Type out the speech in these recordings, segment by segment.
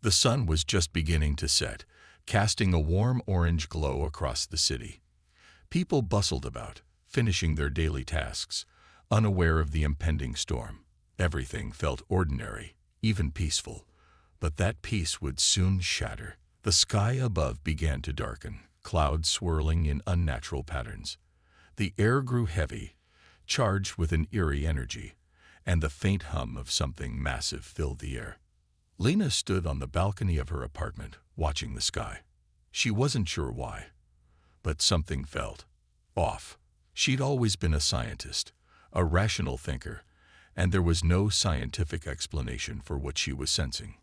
The sun was just beginning to set, casting a warm orange glow across the city. People bustled about, finishing their daily tasks, unaware of the impending storm. Everything felt ordinary, even peaceful, but that peace would soon shatter. The sky above began to darken, clouds swirling in unnatural patterns. The air grew heavy, charged with an eerie energy, and the faint hum of something massive filled the air. Lena stood on the balcony of her apartment, watching the sky. She wasn't sure why, but something felt off. She'd always been a scientist, a rational thinker, and there was no scientific explanation for what she was sensing.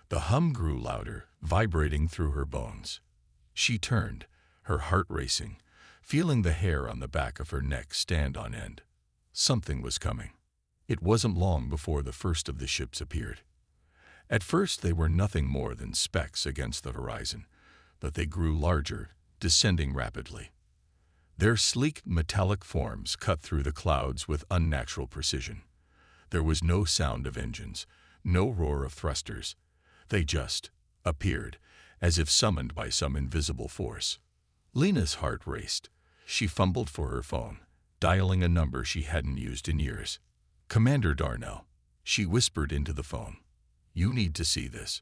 The hum grew louder, vibrating through her bones. She turned, her heart racing, feeling the hair on the back of her neck stand on end. Something was coming. It wasn't long before the first of the ships appeared. At first they were nothing more than specks against the horizon, but they grew larger, descending rapidly. Their sleek, metallic forms cut through the clouds with unnatural precision. There was no sound of engines, no roar of thrusters. They just appeared, as if summoned by some invisible force. Lena's heart raced. She fumbled for her phone, dialing a number she hadn't used in years. "Commander Darnell," she whispered into the phone. "You need to see this.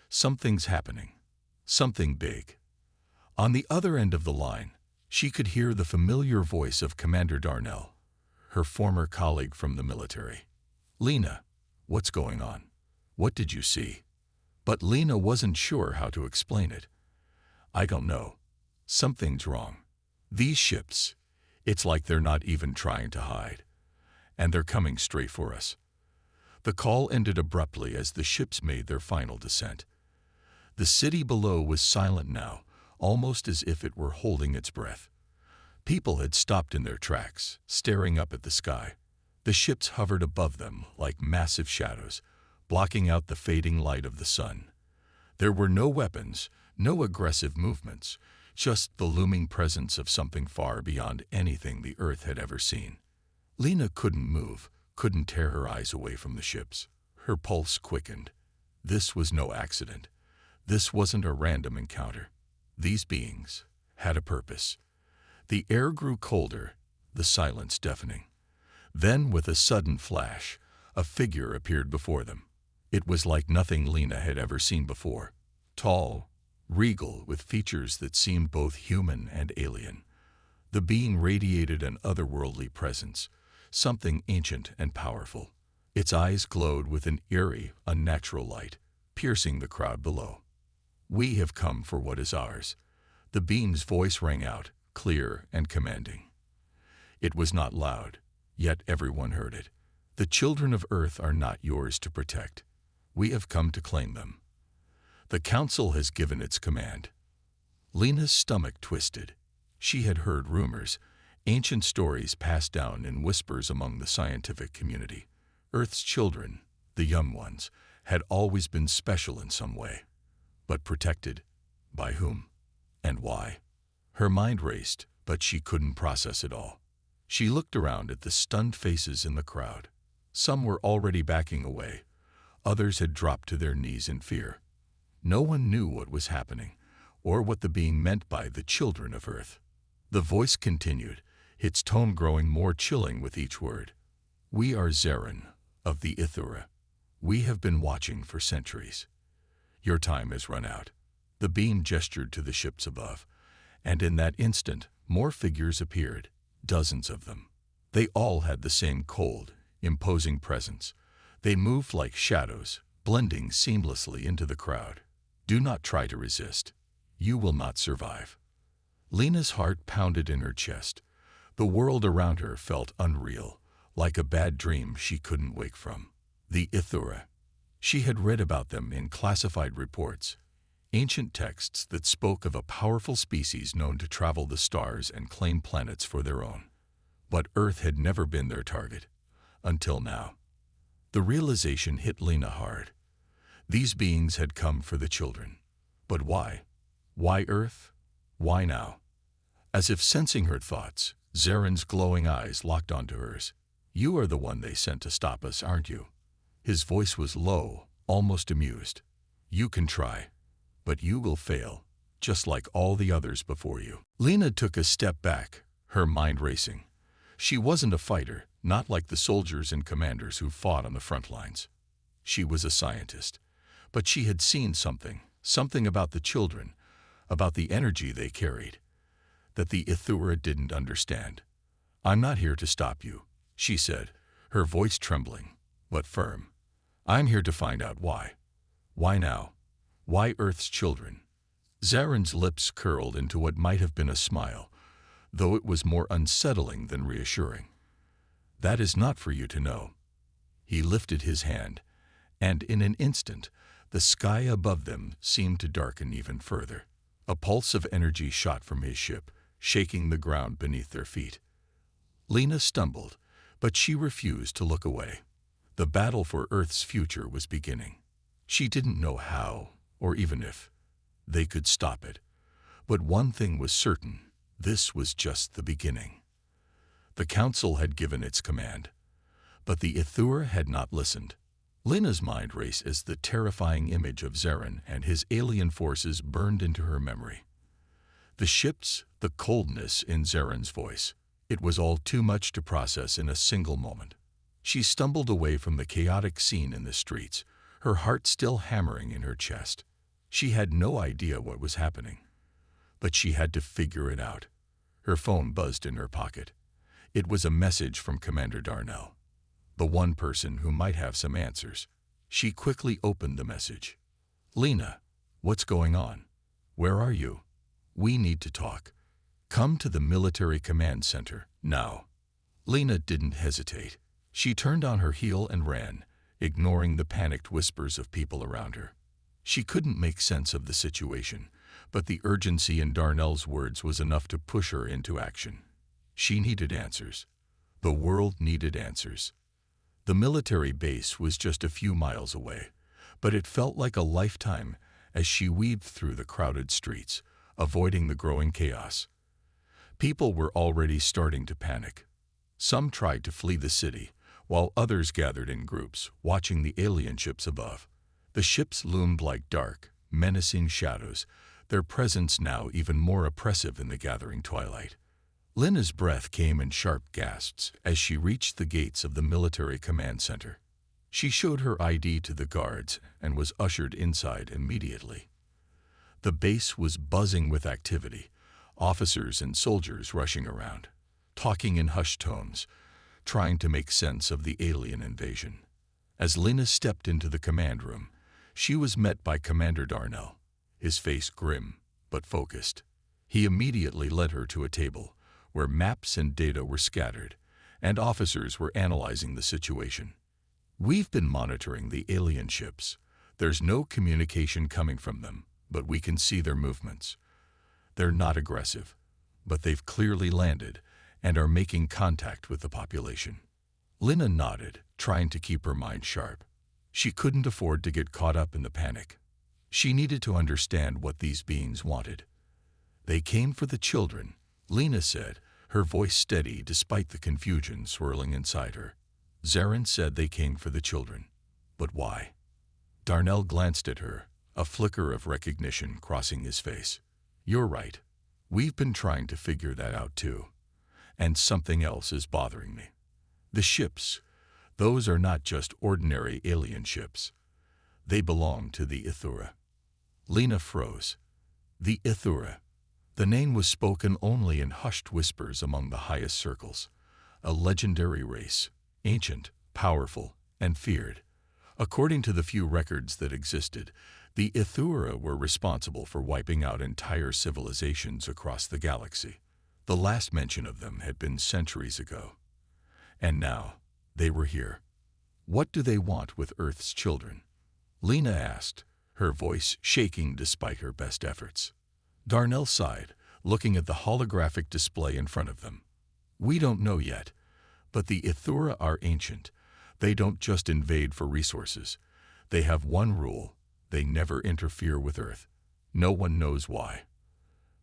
Something's happening. Something big." On the other end of the line, she could hear the familiar voice of Commander Darnell, her former colleague from the military. "Lena, what's going on? What did you see?" But Lena wasn't sure how to explain it. "I don't know. Something's wrong. These ships, it's like they're not even trying to hide. And they're coming straight for us." The call ended abruptly as the ships made their final descent. The city below was silent now, almost as if it were holding its breath. People had stopped in their tracks, staring up at the sky. The ships hovered above them like massive shadows, blocking out the fading light of the sun. There were no weapons, no aggressive movements, just the looming presence of something far beyond anything the Earth had ever seen. Lena couldn't move, couldn't tear her eyes away from the ships. Her pulse quickened. This was no accident. This wasn't a random encounter. These beings had a purpose. The air grew colder, the silence deafening. Then, with a sudden flash, a figure appeared before them. It was like nothing Lena had ever seen before. Tall, regal, with features that seemed both human and alien. The being radiated an otherworldly presence, something ancient and powerful. Its eyes glowed with an eerie, unnatural light, piercing the crowd below. "We have come for what is ours." The being's voice rang out, clear and commanding. It was not loud, yet everyone heard it. "The children of Earth are not yours to protect. We have come to claim them. The Council has given its command." Lena's stomach twisted. She had heard rumors, ancient stories passed down in whispers among the scientific community. Earth's children, the young ones, had always been special in some way. But protected? By whom? And why? Her mind raced, but she couldn't process it all. She looked around at the stunned faces in the crowd. Some were already backing away. Others had dropped to their knees in fear. No one knew what was happening, or what the being meant by the children of Earth. The voice continued, its tone growing more chilling with each word. "We are Zarin, of the Ithura. We have been watching for centuries. Your time has run out." The being gestured to the ships above, and in that instant, more figures appeared, dozens of them. They all had the same cold, imposing presence. They moved like shadows, blending seamlessly into the crowd. "Do not try to resist. You will not survive." Lena's heart pounded in her chest. The world around her felt unreal, like a bad dream she couldn't wake from. The Ithura. She had read about them in classified reports, ancient texts that spoke of a powerful species known to travel the stars and claim planets for their own. But Earth had never been their target, until now. The realization hit Lena hard. These beings had come for the children. But why? Why Earth? Why now? As if sensing her thoughts, Zarin's glowing eyes locked onto hers. "You are the one they sent to stop us, aren't you?" His voice was low, almost amused. You can try, but you will fail, just like all the others before you. Lena took a step back, her mind racing. She wasn't a fighter, not like the soldiers and commanders who fought on the front lines. She was a scientist, but she had seen something about the children, about the energy they carried, that the Ithura didn't understand. I'm not here to stop you, she said, her voice trembling, but firm. I'm here to find out why. Why now? Why Earth's children? Zaren's lips curled into what might have been a smile, though it was more unsettling than reassuring. That is not for you to know. He lifted his hand, and in an instant, the sky above them seemed to darken even further. A pulse of energy shot from his ship, shaking the ground beneath their feet. Lena stumbled, but she refused to look away. The battle for Earth's future was beginning. She didn't know how, or even if, they could stop it. But one thing was certain, this was just the beginning. The Council had given its command, but the Ithura had not listened. Lena's mind raced as the terrifying image of Zaren and his alien forces burned into her memory. The ships, the coldness in Zaren's voice, it was all too much to process in a single moment. She stumbled away from the chaotic scene in the streets, her heart still hammering in her chest. She had no idea what was happening, but she had to figure it out. Her phone buzzed in her pocket. It was a message from Commander Darnell, the one person who might have some answers. She quickly opened the message. Lena, what's going on? Where are you? We need to talk. Come to the military command center, now. Lena didn't hesitate. She turned on her heel and ran, ignoring the panicked whispers of people around her. She couldn't make sense of the situation, but the urgency in Darnell's words was enough to push her into action. She needed answers. The world needed answers. The military base was just a few miles away, but it felt like a lifetime as she weaved through the crowded streets, avoiding the growing chaos. People were already starting to panic. Some tried to flee the city, while others gathered in groups, watching the alien ships above. The ships loomed like dark, menacing shadows, their presence now even more oppressive in the gathering twilight. Lena's breath came in sharp gasps as she reached the gates of the military command center. She showed her ID to the guards and was ushered inside immediately. The base was buzzing with activity, officers and soldiers rushing around, talking in hushed tones, trying to make sense of the alien invasion. As Lena stepped into the command room, she was met by Commander Darnell, his face grim but focused. He immediately led her to a table where maps and data were scattered, and officers were analyzing the situation. We've been monitoring the alien ships. There's no communication coming from them, but we can see their movements. They're not aggressive, but they've clearly landed and are making contact with the population. Lena nodded, trying to keep her mind sharp. She couldn't afford to get caught up in the panic. She needed to understand what these beings wanted. They came for the children, Lena said, her voice steady despite the confusion swirling inside her. Zaren said they came for the children. But why? Darnell glanced at her, a flicker of recognition crossing his face. You're right. We've been trying to figure that out too. And something else is bothering me. The ships, those are not just ordinary alien ships. They belong to the Ithura. Lena froze. The Ithura. The name was spoken only in hushed whispers among the highest circles. A legendary race, ancient, powerful, and feared. According to the few records that existed, the Ithura were responsible for wiping out entire civilizations across the galaxy. The last mention of them had been centuries ago. And now, they were here. What do they want with Earth's children? Lena asked, her voice shaking despite her best efforts. Darnell sighed, looking at the holographic display in front of them. We don't know yet, but the Ithura are ancient. They don't just invade for resources. They have one rule: they never interfere with Earth. No one knows why.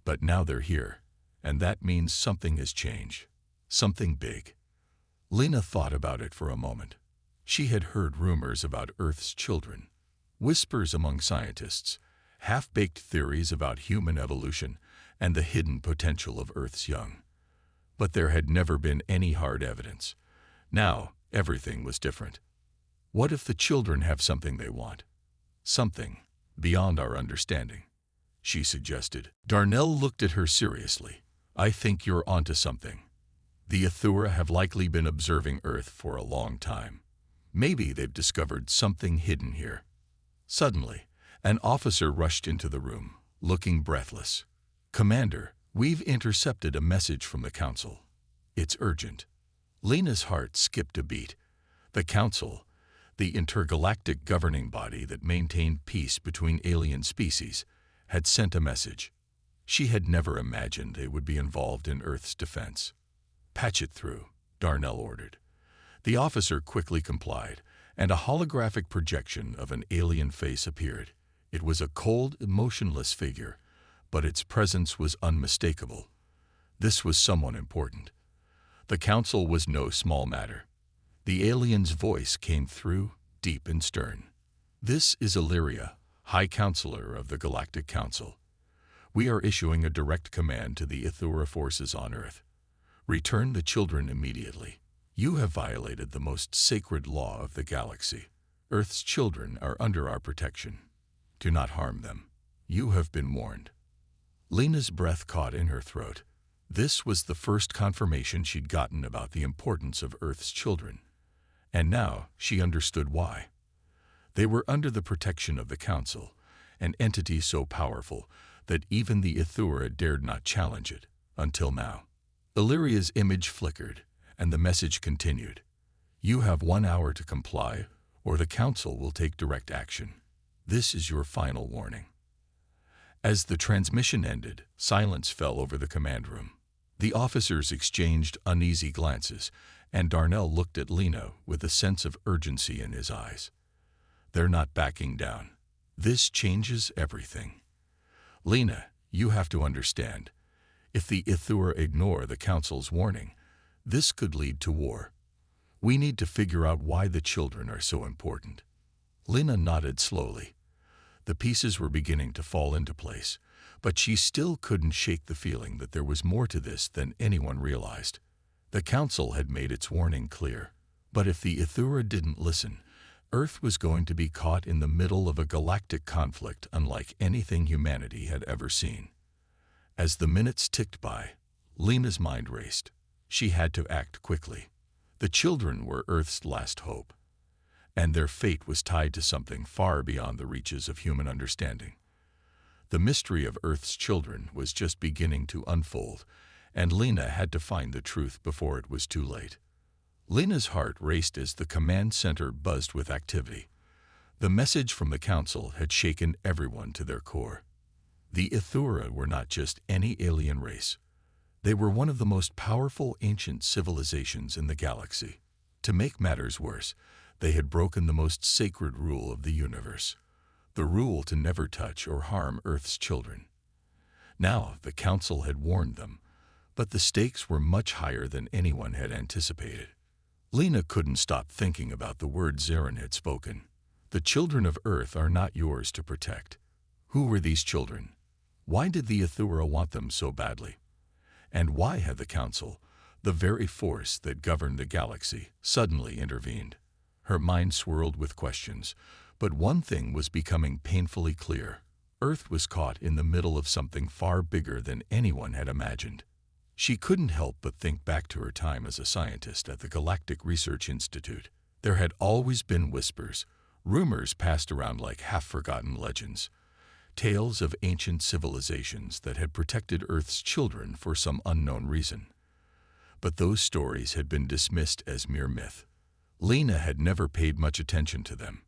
But now they're here, and that means something has changed. Something big. Lena thought about it for a moment. She had heard rumors about Earth's children. Whispers among scientists, half-baked theories about human evolution, and the hidden potential of Earth's young. But there had never been any hard evidence. Now, everything was different. What if the children have something they want? Something beyond our understanding, she suggested. Darnell looked at her seriously. I think you're onto something. The Ithura have likely been observing Earth for a long time. Maybe they've discovered something hidden here. Suddenly, an officer rushed into the room, looking breathless. Commander, we've intercepted a message from the Council. It's urgent. Lena's heart skipped a beat. The Council, the intergalactic governing body that maintained peace between alien species, had sent a message. She had never imagined they would be involved in Earth's defense. Patch it through, Darnell ordered. The officer quickly complied, and a holographic projection of an alien face appeared. It was a cold, emotionless figure, but its presence was unmistakable. This was someone important. The Council was no small matter. The alien's voice came through, deep and stern. This is Illyria, High Counselor of the Galactic Council. We are issuing a direct command to the Ithura forces on Earth. Return the children immediately. You have violated the most sacred law of the galaxy. Earth's children are under our protection. Do not harm them. You have been warned. Lena's breath caught in her throat. This was the first confirmation she'd gotten about the importance of Earth's children. And now she understood why. They were under the protection of the Council, an entity so powerful that even the Ithura dared not challenge it, until now. Illyria's image flickered, and the message continued. You have 1 hour to comply, or the Council will take direct action. This is your final warning. As the transmission ended, silence fell over the command room. The officers exchanged uneasy glances, and Darnell looked at Lena with a sense of urgency in his eyes. They're not backing down. This changes everything. Lena, you have to understand. If the Ithura ignore the Council's warning, this could lead to war. We need to figure out why the children are so important. Lena nodded slowly. The pieces were beginning to fall into place, but she still couldn't shake the feeling that there was more to this than anyone realized. The Council had made its warning clear, but if the Ithura didn't listen, Earth was going to be caught in the middle of a galactic conflict unlike anything humanity had ever seen. As the minutes ticked by, Lena's mind raced. She had to act quickly. The children were Earth's last hope, and their fate was tied to something far beyond the reaches of human understanding. The mystery of Earth's children was just beginning to unfold, and Lena had to find the truth before it was too late. Lena's heart raced as the command center buzzed with activity. The message from the Council had shaken everyone to their core. The Ithura were not just any alien race. They were one of the most powerful ancient civilizations in the galaxy. To make matters worse, they had broken the most sacred rule of the universe, the rule to never touch or harm Earth's children. Now, the Council had warned them, but the stakes were much higher than anyone had anticipated. Lena couldn't stop thinking about the words Zarin had spoken. The children of Earth are not yours to protect. Who were these children? Why did the Ithura want them so badly? And why had the Council, the very force that governed the galaxy, suddenly intervened? Her mind swirled with questions, but one thing was becoming painfully clear. Earth was caught in the middle of something far bigger than anyone had imagined. She couldn't help but think back to her time as a scientist at the Galactic Research Institute. There had always been whispers, rumors passed around like half-forgotten legends, tales of ancient civilizations that had protected Earth's children for some unknown reason. But those stories had been dismissed as mere myth. Lena had never paid much attention to them.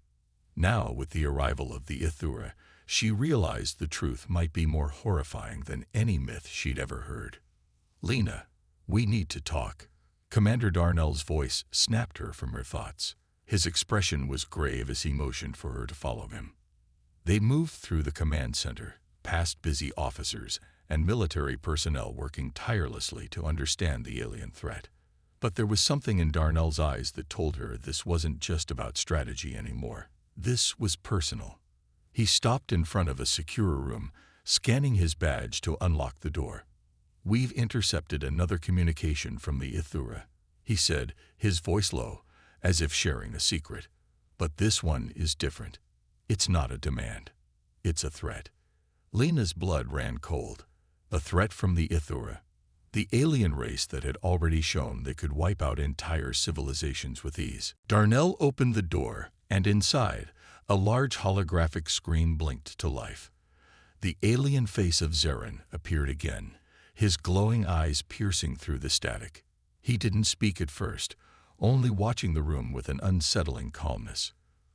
Now, with the arrival of the Ithura, she realized the truth might be more horrifying than any myth she'd ever heard. Lena, we need to talk. Commander Darnell's voice snapped her from her thoughts. His expression was grave as he motioned for her to follow him. They moved through the command center, past busy officers and military personnel working tirelessly to understand the alien threat. But there was something in Darnell's eyes that told her this wasn't just about strategy anymore. This was personal. He stopped in front of a secure room, scanning his badge to unlock the door. "We've intercepted another communication from the Ithura," he said, his voice low, as if sharing a secret. "But this one is different. It's not a demand. It's a threat." Lena's blood ran cold. A threat from the Ithura, the alien race that had already shown they could wipe out entire civilizations with ease. Darnell opened the door, and inside, a large holographic screen blinked to life. The alien face of Zarin appeared again, his glowing eyes piercing through the static. He didn't speak at first, only watching the room with an unsettling calmness.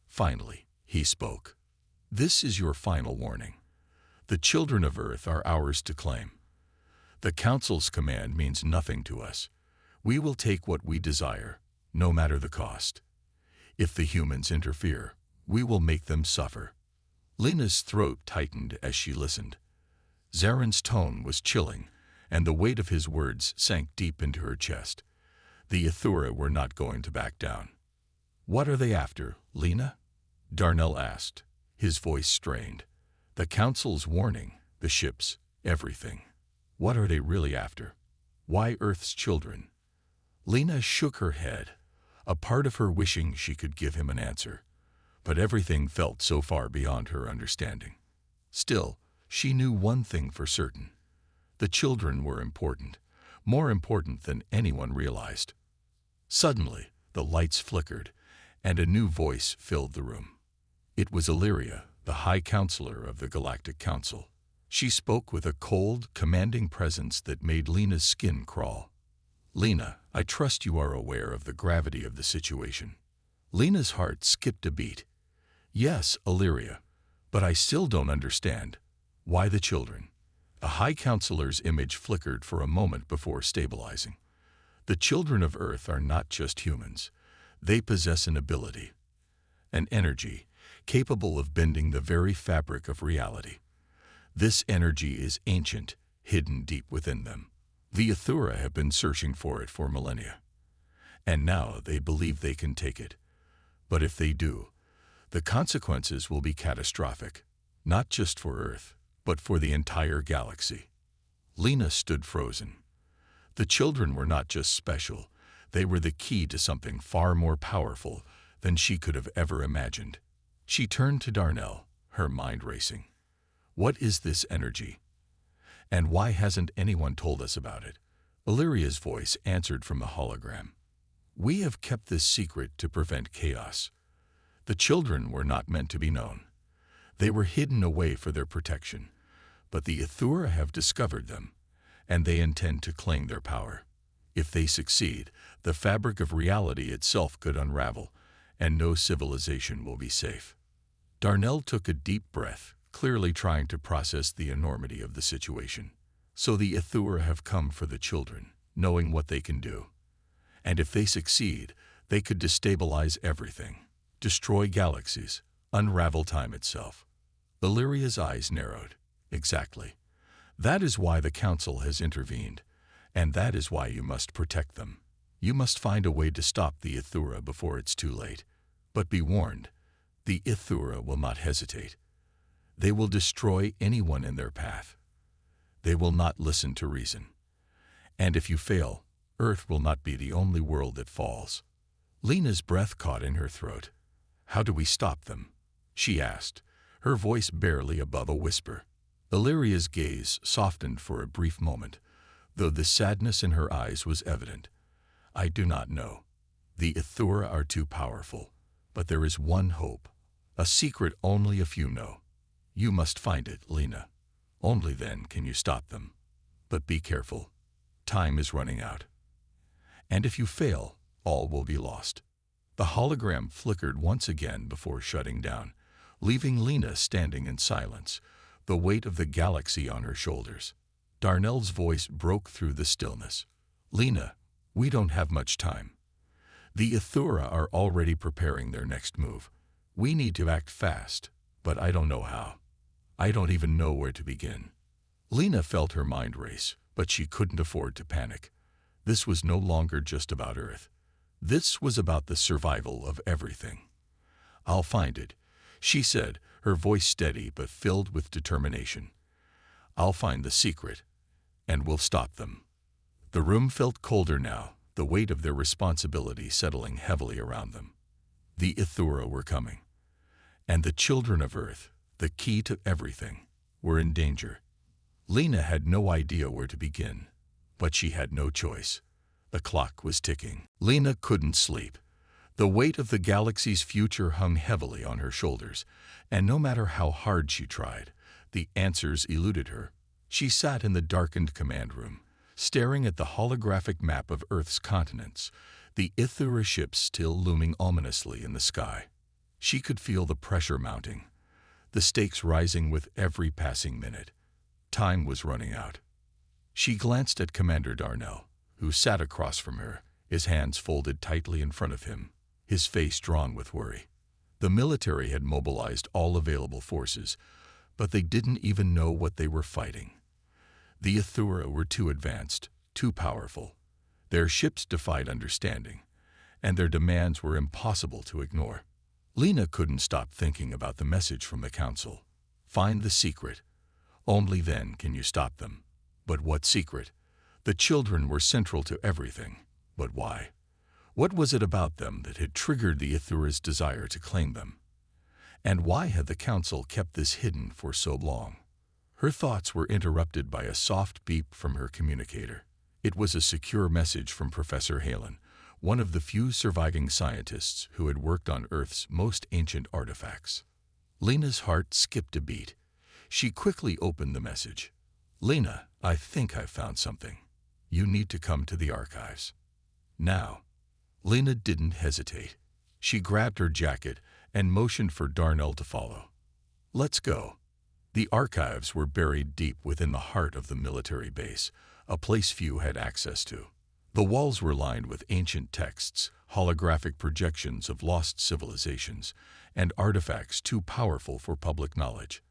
Finally, he spoke. "This is your final warning. The children of Earth are ours to claim. The Council's command means nothing to us. We will take what we desire, no matter the cost. If the humans interfere, we will make them suffer." Lena's throat tightened as she listened. Zarin's tone was chilling, and the weight of his words sank deep into her chest. The Ithura were not going to back down. "What are they after, Lena?" Darnell asked, his voice strained. "The Council's warning, the ships, everything. What are they really after? Why Earth's children?" Lena shook her head, a part of her wishing she could give him an answer. But everything felt so far beyond her understanding. Still, she knew one thing for certain. The children were important, more important than anyone realized. Suddenly, the lights flickered, and a new voice filled the room. It was Illyria, the High Counselor of the Galactic Council. She spoke with a cold, commanding presence that made Lena's skin crawl. "Lena, I trust you are aware of the gravity of the situation." Lena's heart skipped a beat. "Yes, Illyria, but I still don't understand. Why the children?" A High Counselor's image flickered for a moment before stabilizing. "The children of Earth are not just humans. They possess an ability, an energy, capable of bending the very fabric of reality. This energy is ancient, hidden deep within them. The Ithura have been searching for it for millennia. And now they believe they can take it. But if they do, the consequences will be catastrophic, not just for Earth, but for the entire galaxy." Lena stood frozen. The children were not just special, they were the key to something far more powerful than she could have ever imagined. She turned to Darnell, her mind racing. "What is this energy? And why hasn't anyone told us about it?" Illyria's voice answered from the hologram. "We have kept this secret to prevent chaos. The children were not meant to be known. They were hidden away for their protection. But the Ithura have discovered them, and they intend to claim their power. If they succeed, the fabric of reality itself could unravel, and no civilization will be safe." Darnell took a deep breath, clearly trying to process the enormity of the situation. "So the Ithura have come for the children, knowing what they can do. And if they succeed, they could destabilize everything, destroy galaxies, unravel time itself." Illyria's eyes narrowed. "Exactly. That is why the Council has intervened, and that is why you must protect them. You must find a way to stop the Ithura before it's too late. But be warned, the Ithura will not hesitate. They will destroy anyone in their path. They will not listen to reason. And if you fail, Earth will not be the only world that falls." Lena's breath caught in her throat. "How do we stop them?" she asked, her voice barely above a whisper. Illyria's gaze softened for a brief moment, though the sadness in her eyes was evident. "I do not know. The Ithura are too powerful, but there is one hope, a secret only a few know. You must find it, Lena. Only then can you stop them. But be careful. Time is running out. And if you fail, all will be lost." The hologram flickered once again before shutting down, leaving Lena standing in silence, the weight of the galaxy on her shoulders. Darnell's voice broke through the stillness. "Lena, we don't have much time. The Ithura are already preparing their next move. We need to act fast, but I don't know how. I don't even know where to begin." Lena felt her mind race, but she couldn't afford to panic. This was no longer just about Earth. This was about the survival of everything. "I'll find it," she said, her voice steady but filled with determination. "I'll find the secret, and we'll stop them." The room felt colder now, the weight of their responsibility settling heavily around them. The Ithura were coming, and the children of Earth, the key to everything, were in danger. Lena had no idea where to begin, but she had no choice. The clock was ticking. Lena couldn't sleep. The weight of the galaxy's future hung heavily on her shoulders, and no matter how hard she tried, the answers eluded her. She sat in the darkened command room, staring at the holographic map of Earth's continents, the Ithura ships still looming ominously in the sky. She could feel the pressure mounting, the stakes rising with every passing minute. Time was running out. She glanced at Commander Darnell, who sat across from her, his hands folded tightly in front of him, his face drawn with worry. The military had mobilized all available forces, but they didn't even know what they were fighting. The Ithura were too advanced, too powerful. Their ships defied understanding, and their demands were impossible to ignore. Lena couldn't stop thinking about the message from the Council. Find the secret. Only then can you stop them. But what secret? The children were central to everything. But why? What was it about them that had triggered the Ithura's desire to claim them? And why had the Council kept this hidden for so long? Her thoughts were interrupted by a soft beep from her communicator. It was a secure message from Professor Halen, one of the few surviving scientists who had worked on Earth's most ancient artifacts. Lena's heart skipped a beat. She quickly opened the message. "Lena, I think I've found something. You need to come to the archives. Now." Lena didn't hesitate. She grabbed her jacket and motioned for Darnell to follow. "Let's go." The archives were buried deep within the heart of the military base, a place few had access to. The walls were lined with ancient texts, holographic projections of lost civilizations, and artifacts too powerful for public knowledge.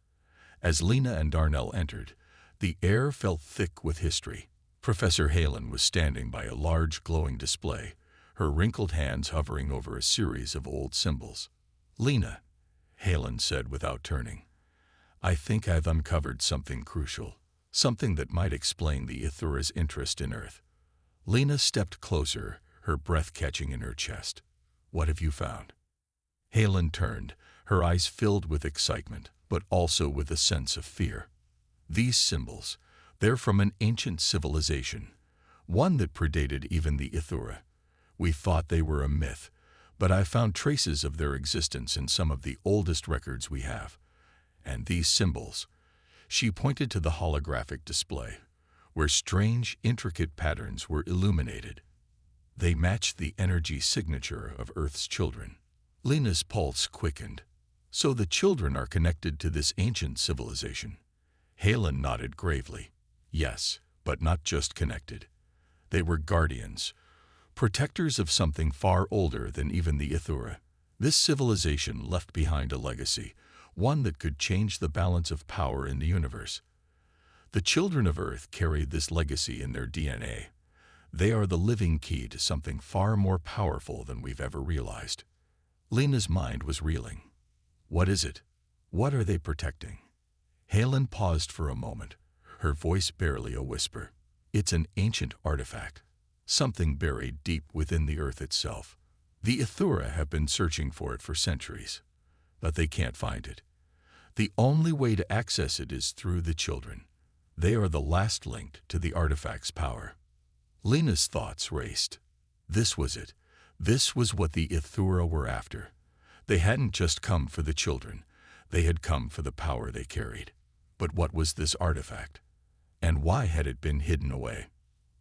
As Lena and Darnell entered, the air felt thick with history. Professor Halen was standing by a large glowing display, her wrinkled hands hovering over a series of old symbols. "Lena," Halen said without turning, "I think I've uncovered something crucial, something that might explain the Ithura's interest in Earth." Lena stepped closer, her breath catching in her chest. "What have you found?" Halen turned, her eyes filled with excitement, but also with a sense of fear. "These symbols, they're from an ancient civilization, one that predated even the Ithura. We thought they were a myth, but I found traces of their existence in some of the oldest records we have. And these symbols," she pointed to the holographic display, where strange, intricate patterns were illuminated. "They matched the energy signature of Earth's children." Lena's pulse quickened. "So the children are connected to this ancient civilization?" Halen nodded gravely. "Yes, but not just connected. They were guardians, protectors of something far older than even the Ithura. This civilization left behind a legacy, one that could change the balance of power in the universe. The children of Earth carried this legacy in their DNA. They are the living key to something far more powerful than we've ever realized." Lena's mind was reeling. "What is it? What are they protecting?" Halen paused for a moment, her voice barely a whisper. "It's an ancient artifact, something buried deep within the Earth itself. The Ithura have been searching for it for centuries, but they can't find it. The only way to access it is through the children. They are the last link to the artifact's power." Lena's thoughts raced. This was it. This was what the Ithura were after. They hadn't just come for the children. They had come for the power they carried. But what was this artifact? And why had it been hidden away?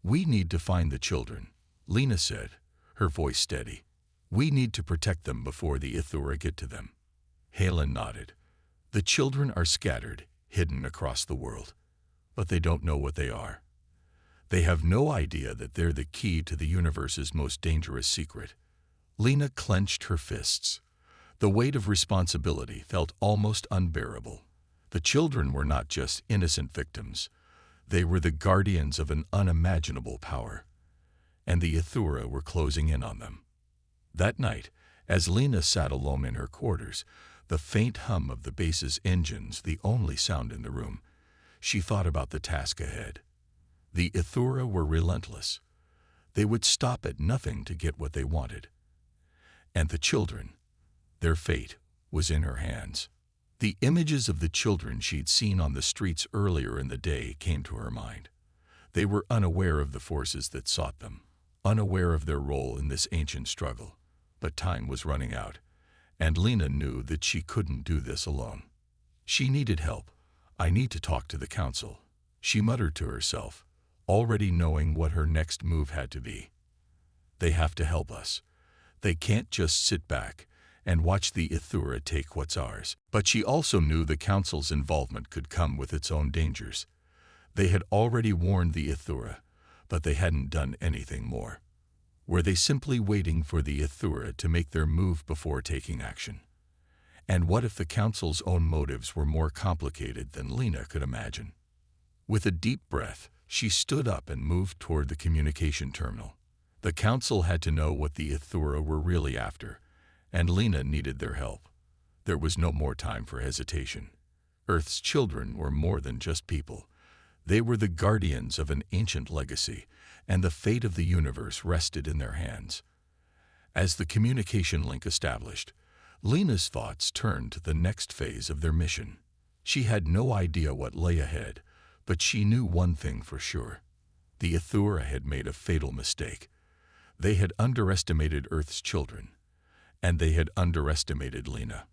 "We need to find the children," Lena said, her voice steady. "We need to protect them before the Ithura get to them." Halen nodded. "The children are scattered, hidden across the world. But they don't know what they are. They have no idea that they're the key to the universe's most dangerous secret." Lena clenched her fists. The weight of responsibility felt almost unbearable. The children were not just innocent victims. They were the guardians of an unimaginable power. And the Ithura were closing in on them. That night, as Lena sat alone in her quarters, the faint hum of the base's engines the only sound in the room. She thought about the task ahead. The Ithura were relentless. They would stop at nothing to get what they wanted. And the children, their fate was in her hands. The images of the children she'd seen on the streets earlier in the day came to her mind. They were unaware of the forces that sought them, unaware of their role in this ancient struggle. But time was running out, and Lena knew that she couldn't do this alone. She needed help. "I need to talk to the council," she muttered to herself, already knowing what her next move had to be. "They have to help us. They can't just sit back and watch the Ithura take what's ours." But she also knew the council's involvement could come with its own dangers. They had already warned the Ithura, but they hadn't done anything more. Were they simply waiting for the Ithura to make their move before taking action? And what if the council's own motives were more complicated than Lena could imagine? With a deep breath, she stood up and moved toward the communication terminal. The council had to know what the Ithura were really after, and Lena needed their help. There was no more time for hesitation. Earth's children were more than just people. They were the guardians of an ancient legacy, and the fate of the universe rested in their hands. As the communication link established, Lena's thoughts turned to the next phase of their mission. She had no idea what lay ahead, but she knew one thing for sure. The Ithura had made a fatal mistake. They had underestimated Earth's children, and they had underestimated Lena.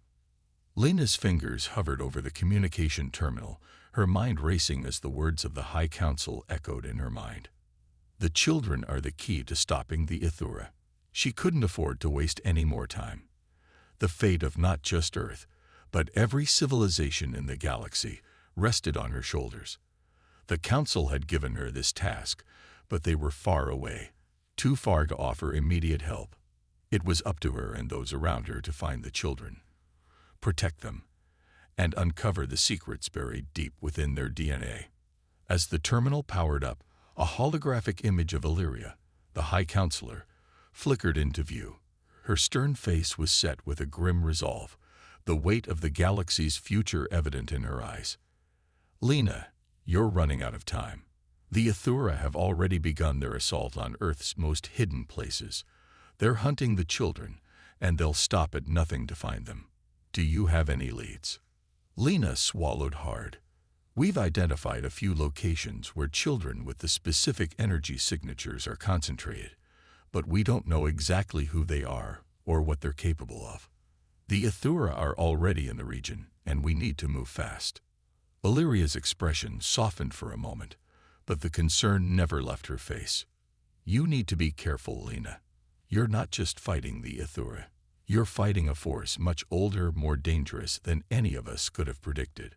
Lena's fingers hovered over the communication terminal, her mind racing as the words of the High Council echoed in her mind. The children are the key to stopping the Ithura. She couldn't afford to waste any more time. The fate of not just Earth, but every civilization in the galaxy rested on her shoulders. The Council had given her this task, but they were far away, too far to offer immediate help. It was up to her and those around her to find the children, protect them, and uncover the secrets buried deep within their DNA. As the terminal powered up, a holographic image of Illyria, the High Counselor, flickered into view. Her stern face was set with a grim resolve, the weight of the galaxy's future evident in her eyes. "Lena, you're running out of time. The Ithura have already begun their assault on Earth's most hidden places. They're hunting the children, and they'll stop at nothing to find them. Do you have any leads?" Lena swallowed hard. "We've identified a few locations where children with the specific energy signatures are concentrated, but we don't know exactly who they are or what they're capable of. The Ithura are already in the region, and we need to move fast." Illyria's expression softened for a moment, but the concern never left her face. "You need to be careful, Lena. You're not just fighting the Ithura. You're fighting a force much older, more dangerous than any of us could have predicted."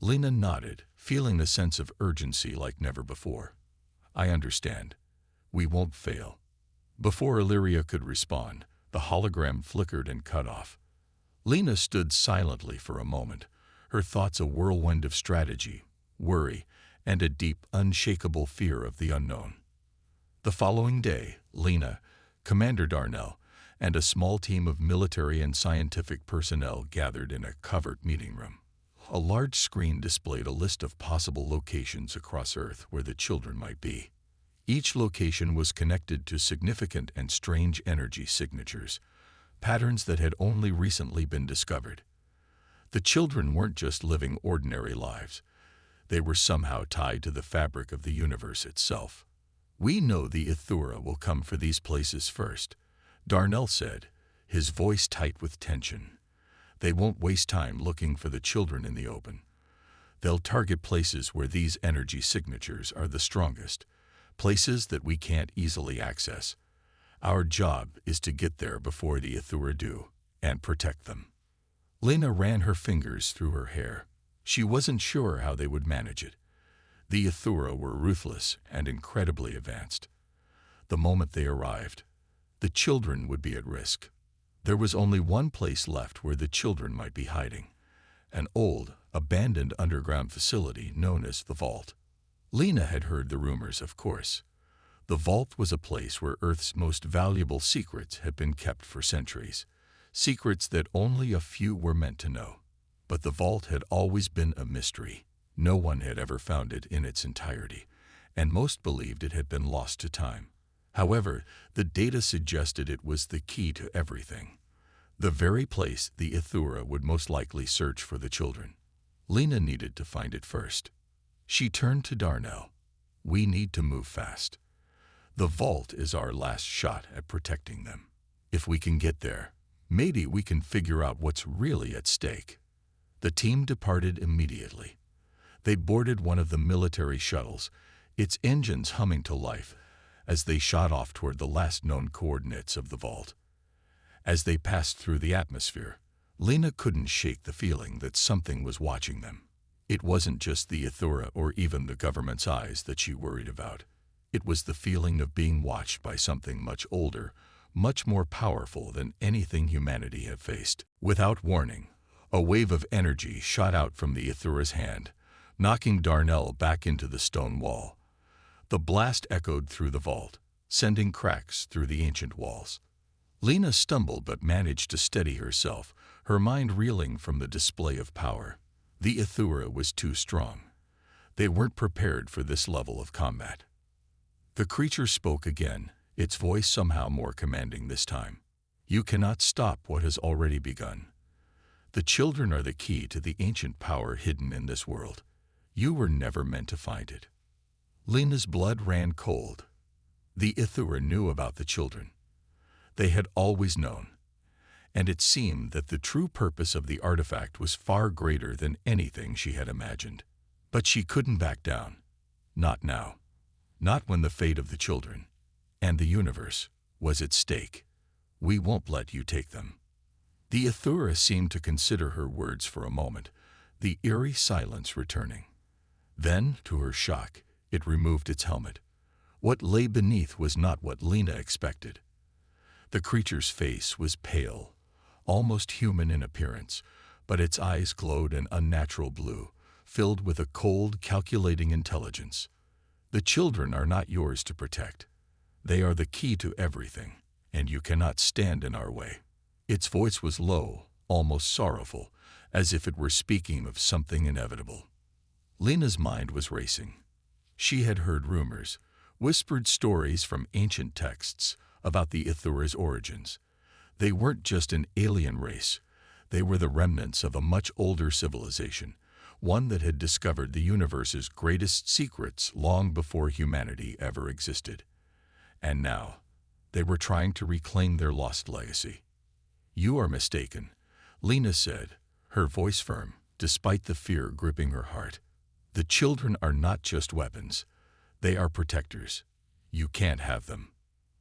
Lena nodded, feeling a sense of urgency like never before. "I understand. We won't fail." Before Illyria could respond, the hologram flickered and cut off. Lena stood silently for a moment, her thoughts a whirlwind of strategy, worry, and a deep, unshakable fear of the unknown. The following day, Lena, Commander Darnell, and a small team of military and scientific personnel gathered in a covered meeting room. A large screen displayed a list of possible locations across Earth where the children might be. Each location was connected to significant and strange energy signatures, patterns that had only recently been discovered. The children weren't just living ordinary lives. They were somehow tied to the fabric of the universe itself. "We know the Ithura will come for these places first," Darnell said, his voice tight with tension. "They won't waste time looking for the children in the open. They'll target places where these energy signatures are the strongest, places that we can't easily access. Our job is to get there before the Ithura do, and protect them." Lena ran her fingers through her hair. She wasn't sure how they would manage it. The Ithura were ruthless and incredibly advanced. The moment they arrived, the children would be at risk. There was only one place left where the children might be hiding, an old, abandoned underground facility known as the Vault. Lena had heard the rumors, of course. The Vault was a place where Earth's most valuable secrets had been kept for centuries. secrets that only a few were meant to know. But the vault had always been a mystery. No one had ever found it in its entirety, and most believed it had been lost to time. However, the data suggested it was the key to everything, the very place the Ithura would most likely search for the children. Lena needed to find it first. She turned to Darnell. "We need to move fast. The vault is our last shot at protecting them. If we can get there, maybe we can figure out what's really at stake." The team departed immediately. They boarded one of the military shuttles, its engines humming to life as they shot off toward the last known coordinates of the vault. As they passed through the atmosphere, Lena couldn't shake the feeling that something was watching them. It wasn't just the Ithura or even the government's eyes that she worried about. It was the feeling of being watched by something much older, much more powerful than anything humanity had faced. Without warning, a wave of energy shot out from the Ithura's hand, knocking Darnell back into the stone wall. The blast echoed through the vault, sending cracks through the ancient walls. Lena stumbled but managed to steady herself, her mind reeling from the display of power. The Ithura was too strong. They weren't prepared for this level of combat. The creature spoke again, its voice somehow more commanding this time. "You cannot stop what has already begun. The children are the key to the ancient power hidden in this world. You were never meant to find it." Lena's blood ran cold. The Ithura knew about the children. They had always known, and it seemed that the true purpose of the artifact was far greater than anything she had imagined. But she couldn't back down. Not now. Not when the fate of the children, and the universe, was at stake. "We won't let you take them." The Ithura seemed to consider her words for a moment, the eerie silence returning. Then, to her shock, it removed its helmet. What lay beneath was not what Lena expected. The creature's face was pale, almost human in appearance, but its eyes glowed an unnatural blue, filled with a cold, calculating intelligence. "The children are not yours to protect. They are the key to everything, and you cannot stand in our way." Its voice was low, almost sorrowful, as if it were speaking of something inevitable. Lena's mind was racing. She had heard rumors, whispered stories from ancient texts about the Ithura's origins. They weren't just an alien race. They were the remnants of a much older civilization, one that had discovered the universe's greatest secrets long before humanity ever existed. And now, they were trying to reclaim their lost legacy. "You are mistaken," Lena said, her voice firm, despite the fear gripping her heart. "The children are not just weapons. They are protectors. You can't have them."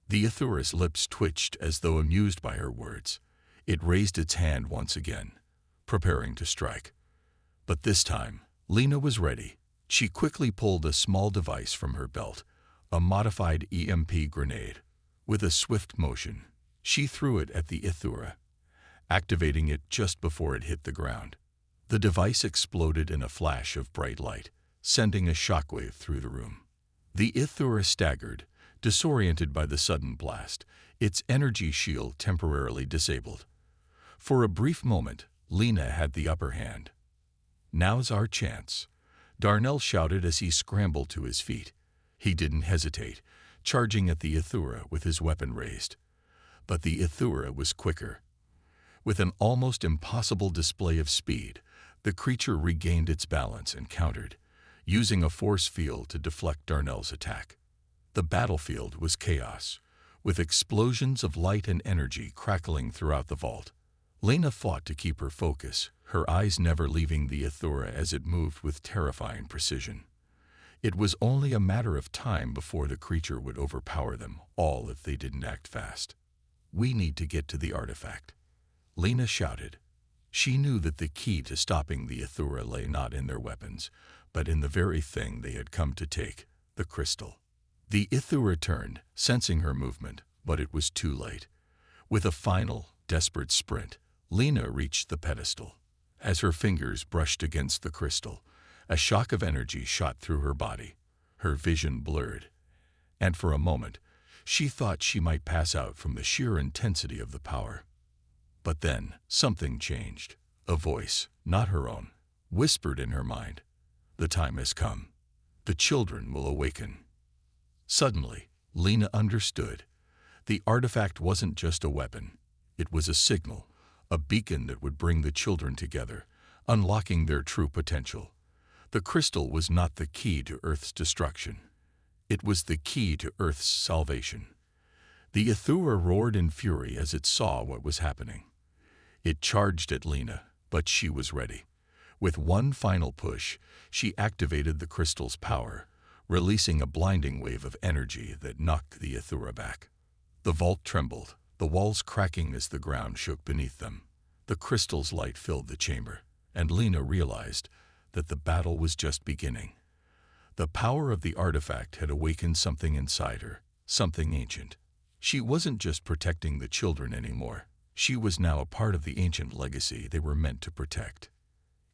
The Ithura's lips twitched as though amused by her words. It raised its hand once again, preparing to strike. But this time, Lena was ready. She quickly pulled a small device from her belt, a modified EMP grenade. With a swift motion, she threw it at the Ithura, activating it just before it hit the ground. The device exploded in a flash of bright light, sending a shockwave through the room. The Ithura staggered, disoriented by the sudden blast, its energy shield temporarily disabled. For a brief moment, Lena had the upper hand. "Now's our chance," Darnell shouted as he scrambled to his feet. He didn't hesitate, charging at the Ithura with his weapon raised. But the Ithura was quicker. With an almost impossible display of speed, the creature regained its balance and countered, using a force field to deflect Darnell's attack. The battlefield was chaos, with explosions of light and energy crackling throughout the vault. Lena fought to keep her focus, her eyes never leaving the Ithura as it moved with terrifying precision. It was only a matter of time before the creature would overpower them all if they didn't act fast. "We need to get to the artifact," Lena shouted. She knew that the key to stopping the Ithura lay not in their weapons, but in the very thing they had come to take, the crystal. The Ithura turned, sensing her movement, but it was too late. With a final, desperate sprint, Lena reached the pedestal. As her fingers brushed against the crystal, a shock of energy shot through her body. Her vision blurred, and for a moment, she thought she might pass out from the sheer intensity of the power. But then, something changed. A voice, not her own, whispered in her mind, "The time has come. The children will awaken." Suddenly, Lena understood. The artifact wasn't just a weapon. It was a signal, a beacon that would bring the children together, unlocking their true potential. The crystal was not the key to Earth's destruction. It was the key to Earth's salvation. The Ithura roared in fury as it saw what was happening. It charged at Lena, but she was ready. With one final push, she activated the crystal's power, releasing a blinding wave of energy that knocked the Ithura back. The vault trembled, the walls cracking as the ground shook beneath them. The crystal's light filled the chamber, and Lena realized that the battle was just beginning. The power of the artifact had awakened something inside her, something ancient. She wasn't just protecting the children anymore. She was now a part of the ancient legacy they were meant to protect.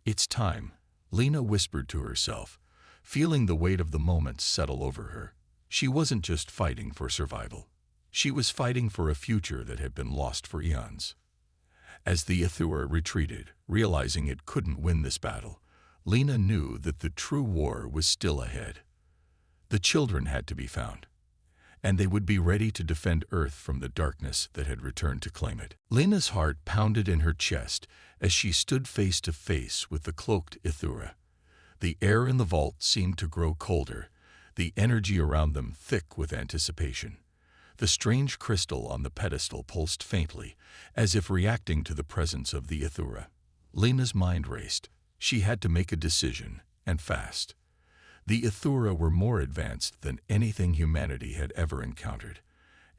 "It's time," Lena whispered to herself, feeling the weight of the moment settle over her. She wasn't just fighting for survival. She was fighting for a future that had been lost for eons. As the Ithura retreated, realizing it couldn't win this battle, Lena knew that the true war was still ahead. The children had to be found, and they would be ready to defend Earth from the darkness that had returned to claim it. Lena's heart pounded in her chest as she stood face to face with the cloaked Ithura. The air in the vault seemed to grow colder, the energy around them thick with anticipation. The strange crystal on the pedestal pulsed faintly, as if reacting to the presence of the Ithura. Lena's mind raced. She had to make a decision, and fast. The Ithura were more advanced than anything humanity had ever encountered,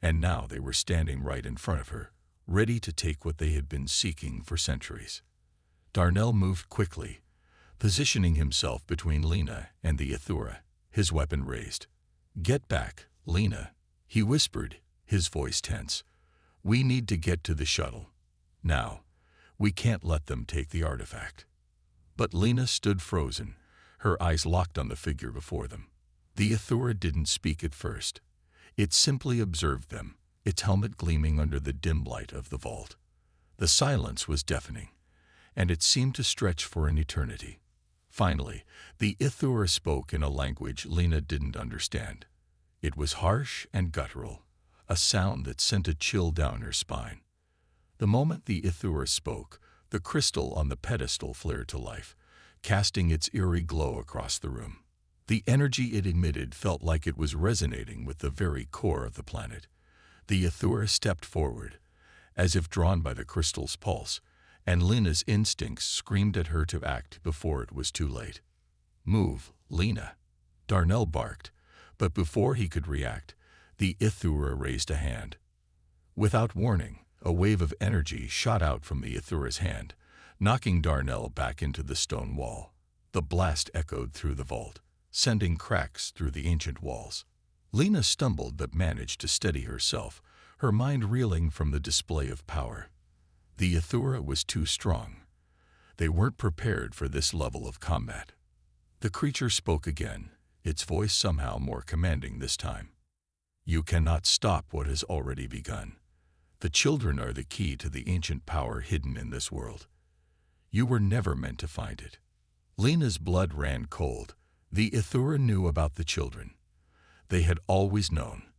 and now they were standing right in front of her, ready to take what they had been seeking for centuries. Darnell moved quickly, positioning himself between Lena and the Ithura, his weapon raised. "Get back, Lena," he whispered, his voice tense. "We need to get to the shuttle. Now, we can't let them take the artifact." But Lena stood frozen, her eyes locked on the figure before them. The Ithura didn't speak at first. It simply observed them, its helmet gleaming under the dim light of the vault. The silence was deafening, and it seemed to stretch for an eternity. Finally, the Ithura spoke in a language Lena didn't understand. It was harsh and guttural, a sound that sent a chill down her spine. The moment the Ithura spoke, the crystal on the pedestal flared to life, casting its eerie glow across the room. The energy it emitted felt like it was resonating with the very core of the planet. The Ithura stepped forward, as if drawn by the crystal's pulse, and Lena's instincts screamed at her to act before it was too late. "Move, Lena," Darnell barked, but before he could react, the Ithura raised a hand. Without warning, a wave of energy shot out from the Ithura's hand, knocking Darnell back into the stone wall. The blast echoed through the vault, sending cracks through the ancient walls. Lena stumbled but managed to steady herself, her mind reeling from the display of power. The Ithura was too strong. They weren't prepared for this level of combat. The creature spoke again, its voice somehow more commanding this time. "You cannot stop what has already begun. The children are the key to the ancient power hidden in this world. You were never meant to find it." Lena's blood ran cold. The Ithura knew about the children. They had always known.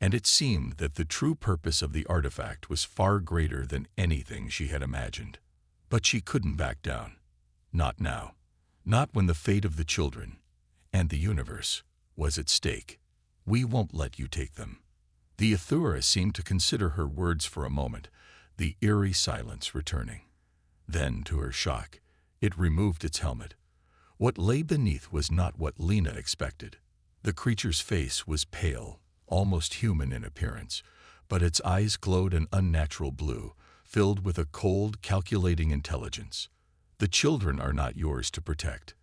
And it seemed that the true purpose of the artifact was far greater than anything she had imagined. But she couldn't back down. Not now. Not when the fate of the children, and the universe, was at stake. "We won't let you take them." The Ithura seemed to consider her words for a moment, the eerie silence returning. Then, to her shock, it removed its helmet. What lay beneath was not what Lena expected. The creature's face was pale, almost human in appearance, but its eyes glowed an unnatural blue, filled with a cold, calculating intelligence. "The children are not yours to protect.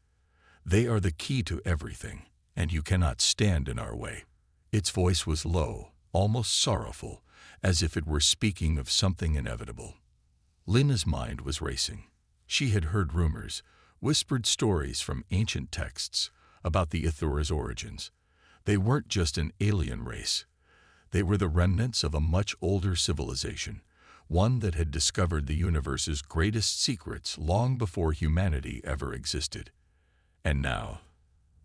They are the key to everything, and you cannot stand in our way." Its voice was low, almost sorrowful, as if it were speaking of something inevitable. Lena's mind was racing. She had heard rumors, whispered stories from ancient texts about the Ithura's origins. They weren't just an alien race. They were the remnants of a much older civilization, one that had discovered the universe's greatest secrets long before humanity ever existed. And now,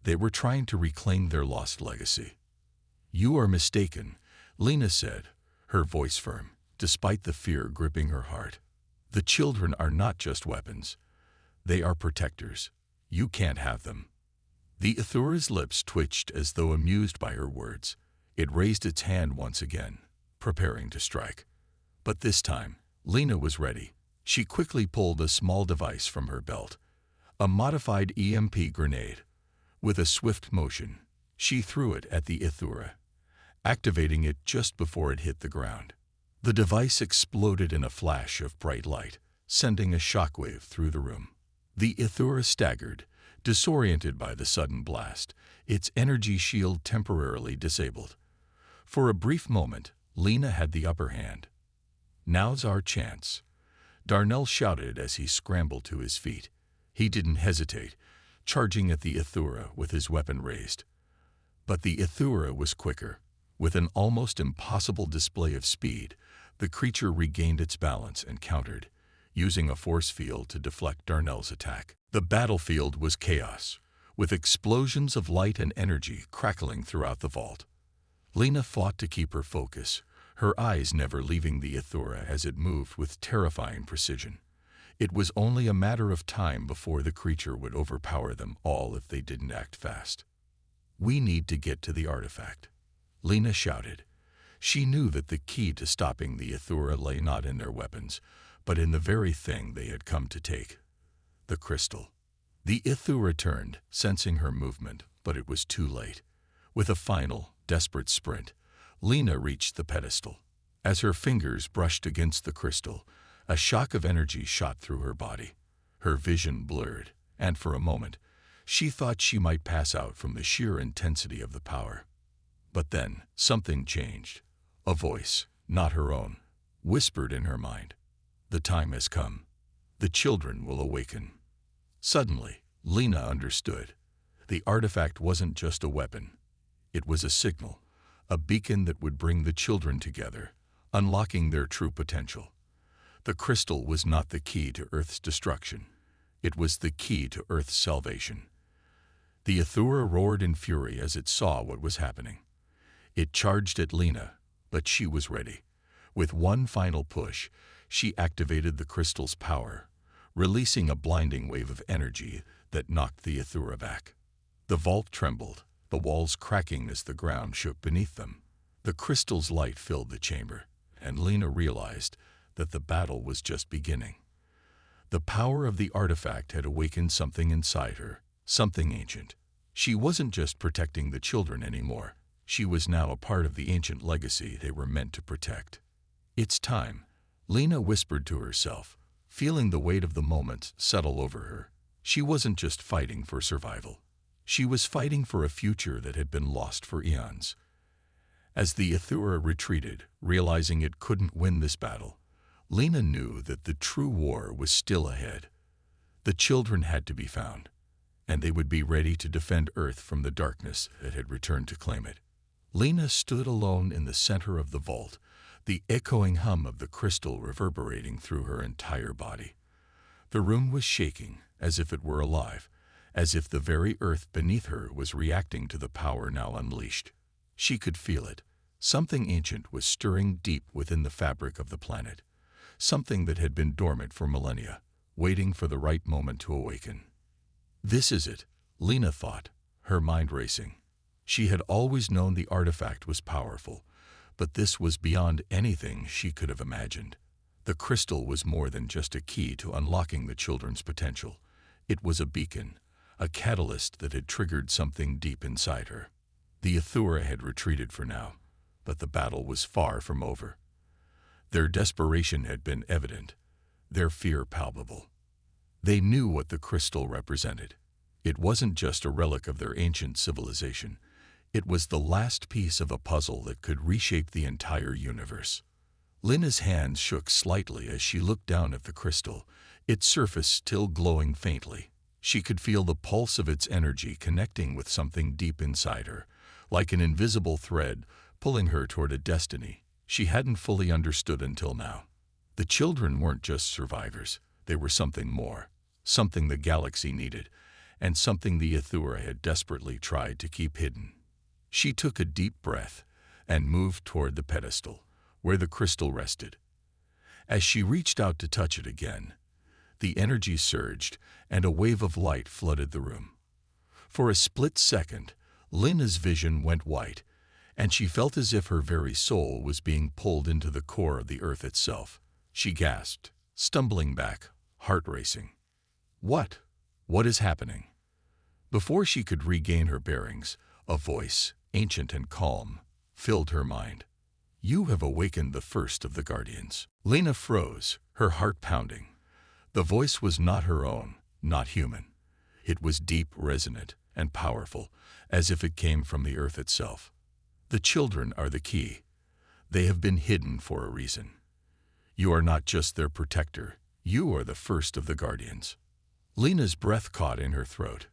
they were trying to reclaim their lost legacy. "You are mistaken," Lena said, her voice firm, despite the fear gripping her heart. "The children are not just weapons. They are protectors. You can't have them." The Ithura's lips twitched as though amused by her words. It raised its hand once again, preparing to strike. But this time, Lena was ready. She quickly pulled a small device from her belt, a modified EMP grenade. With a swift motion, she threw it at the Ithura, activating it just before it hit the ground. The device exploded in a flash of bright light, sending a shockwave through the room. The Ithura staggered, disoriented by the sudden blast, its energy shield temporarily disabled. For a brief moment, Lena had the upper hand. "Now's our chance," Darnell shouted as he scrambled to his feet. He didn't hesitate, charging at the Ithura with his weapon raised. But the Ithura was quicker. With an almost impossible display of speed, the creature regained its balance and countered, using a force field to deflect Darnell's attack. The battlefield was chaos, with explosions of light and energy crackling throughout the vault. Lena fought to keep her focus, her eyes never leaving the Ithura as it moved with terrifying precision. It was only a matter of time before the creature would overpower them all if they didn't act fast. "We need to get to the artifact," Lena shouted. She knew that the key to stopping the Ithura lay not in their weapons, but in the very thing they had come to take: the crystal. The Ithura turned, sensing her movement, but it was too late. With a final, desperate sprint, Lena reached the pedestal. As her fingers brushed against the crystal, a shock of energy shot through her body. Her vision blurred, and for a moment, she thought she might pass out from the sheer intensity of the power. But then, something changed. A voice, not her own, whispered in her mind. "The time has come. The children will awaken." Suddenly, Lena understood. The artifact wasn't just a weapon. It was a signal, a beacon that would bring the children together, unlocking their true potential. The crystal was not the key to Earth's destruction. It was the key to Earth's salvation. The Ithura roared in fury as it saw what was happening. It charged at Lena, but she was ready. With one final push, she activated the crystal's power, releasing a blinding wave of energy that knocked the Ithura back. The vault trembled, the walls cracking as the ground shook beneath them. The crystal's light filled the chamber, and Lena realized that the battle was just beginning. The power of the artifact had awakened something inside her, something ancient. She wasn't just protecting the children anymore. She was now a part of the ancient legacy they were meant to protect. "It's time," Lena whispered to herself, feeling the weight of the moment settle over her. She wasn't just fighting for survival. She was fighting for a future that had been lost for eons. As the Ithura retreated, realizing it couldn't win this battle, Lena knew that the true war was still ahead. The children had to be found, and they would be ready to defend Earth from the darkness that had returned to claim it. Lena stood alone in the center of the vault, the echoing hum of the crystal reverberating through her entire body. The room was shaking, as if it were alive, as if the very earth beneath her was reacting to the power now unleashed. She could feel it. Something ancient was stirring deep within the fabric of the planet, something that had been dormant for millennia, waiting for the right moment to awaken. "This is it," Lena thought, her mind racing. She had always known the artifact was powerful, but this was beyond anything she could have imagined. The crystal was more than just a key to unlocking the children's potential. It was a beacon, a catalyst that had triggered something deep inside her. The Ithura had retreated for now, but the battle was far from over. Their desperation had been evident, their fear palpable. They knew what the crystal represented. It wasn't just a relic of their ancient civilization. It was the last piece of a puzzle that could reshape the entire universe. Lena's hands shook slightly as she looked down at the crystal, its surface still glowing faintly. She could feel the pulse of its energy connecting with something deep inside her, like an invisible thread pulling her toward a destiny she hadn't fully understood until now. The children weren't just survivors. They were something more, something the galaxy needed, and something the Ithura had desperately tried to keep hidden. She took a deep breath and moved toward the pedestal, where the crystal rested. As she reached out to touch it again, the energy surged and a wave of light flooded the room. For a split second, Lena's vision went white, and she felt as if her very soul was being pulled into the core of the earth itself. She gasped, stumbling back, heart racing. What? What is happening? Before she could regain her bearings, a voice, ancient and calm, filled her mind. You have awakened the first of the guardians. Lena froze, her heart pounding. The voice was not her own, not human. It was deep, resonant, and powerful, as if it came from the earth itself. The children are the key. They have been hidden for a reason. You are not just their protector, you are the first of the guardians. Lena's breath caught in her throat.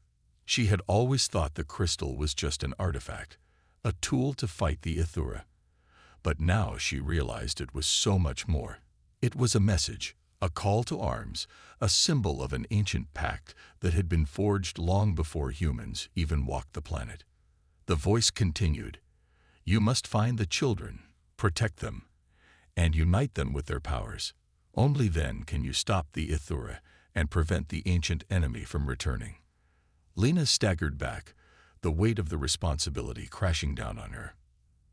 She had always thought the crystal was just an artifact, a tool to fight the Ithura. But now she realized it was so much more. It was a message, a call to arms, a symbol of an ancient pact that had been forged long before humans even walked the planet. The voice continued, You must find the children, protect them, and unite them with their powers. Only then can you stop the Ithura and prevent the ancient enemy from returning. Lena staggered back, the weight of the responsibility crashing down on her.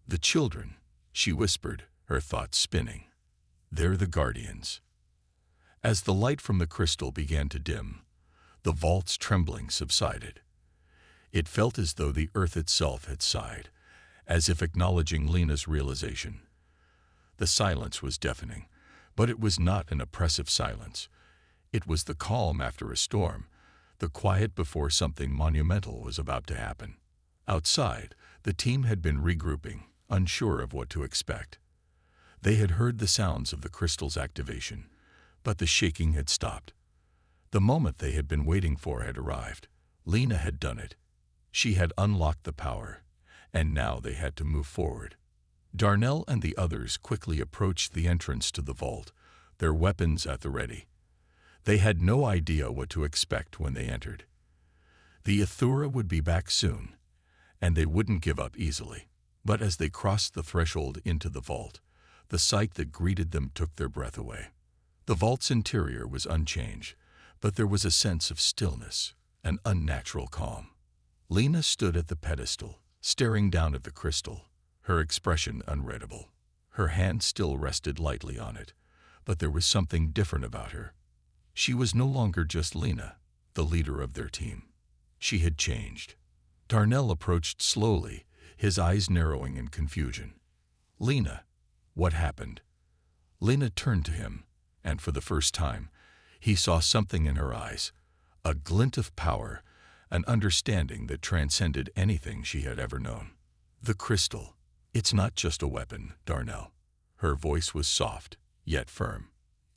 The children, she whispered, her thoughts spinning. They're the guardians. As the light from the crystal began to dim, the vault's trembling subsided. It felt as though the earth itself had sighed, as if acknowledging Lena's realization. The silence was deafening, but it was not an oppressive silence. It was the calm after a storm, the quiet before something monumental was about to happen. Outside, the team had been regrouping, unsure of what to expect. They had heard the sounds of the crystal's activation, but the shaking had stopped. The moment they had been waiting for had arrived. Lena had done it. She had unlocked the power, and now they had to move forward. Darnell and the others quickly approached the entrance to the vault, their weapons at the ready. They had no idea what to expect when they entered. The Ithura would be back soon, and they wouldn't give up easily. But as they crossed the threshold into the vault, the sight that greeted them took their breath away. The vault's interior was unchanged, but there was a sense of stillness, an unnatural calm. Lena stood at the pedestal, staring down at the crystal, her expression unreadable. Her hand still rested lightly on it, but there was something different about her. She was no longer just Lena, the leader of their team. She had changed. Darnell approached slowly, his eyes narrowing in confusion. Lena, what happened? Lena turned to him, and for the first time, he saw something in her eyes, a glint of power, an understanding that transcended anything she had ever known. The crystal. It's not just a weapon, Darnell. Her voice was soft, yet firm.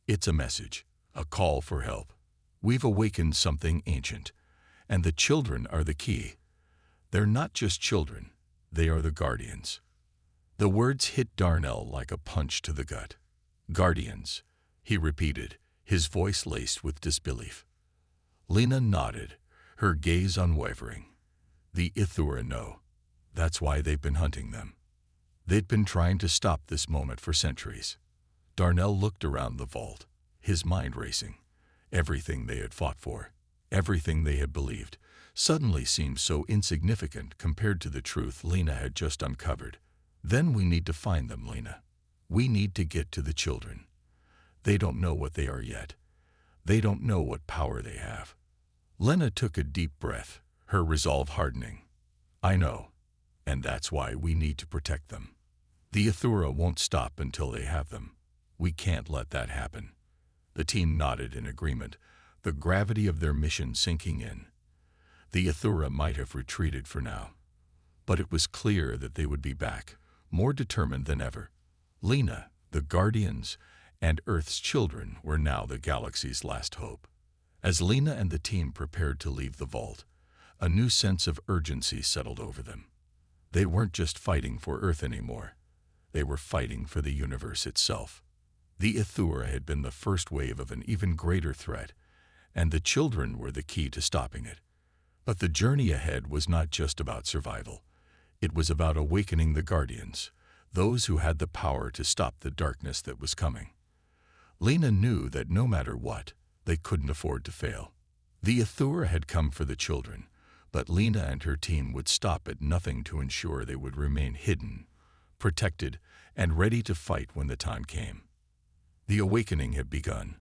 It's a message, a call for help. We've awakened something ancient, and the children are the key. They're not just children, they are the guardians. The words hit Darnell like a punch to the gut. Guardians, he repeated, his voice laced with disbelief. Lena nodded, her gaze unwavering. The Ithura know. That's why they've been hunting them. They'd been trying to stop this moment for centuries. Darnell looked around the vault, his mind racing. Everything they had fought for, everything they had believed, suddenly seemed so insignificant compared to the truth Lena had just uncovered. Then we need to find them, Lena. We need to get to the children. They don't know what they are yet. They don't know what power they have. Lena took a deep breath, her resolve hardening. I know, and that's why we need to protect them. The Ithura won't stop until they have them. We can't let that happen. The team nodded in agreement, the gravity of their mission sinking in. The Ithura might have retreated for now, but it was clear that they would be back, more determined than ever. Lena, the Guardians, and Earth's children were now the galaxy's last hope. As Lena and the team prepared to leave the vault, a new sense of urgency settled over them. They weren't just fighting for Earth anymore. They were fighting for the universe itself. The Ithura had been the first wave of an even greater threat, and the children were the key to stopping it. But the journey ahead was not just about survival. It was about awakening the Guardians, those who had the power to stop the darkness that was coming. Lena knew that no matter what, they couldn't afford to fail. The Ithura had come for the children, but Lena and her team would stop at nothing to ensure they would remain hidden, protected, and ready to fight when the time came. The awakening had begun,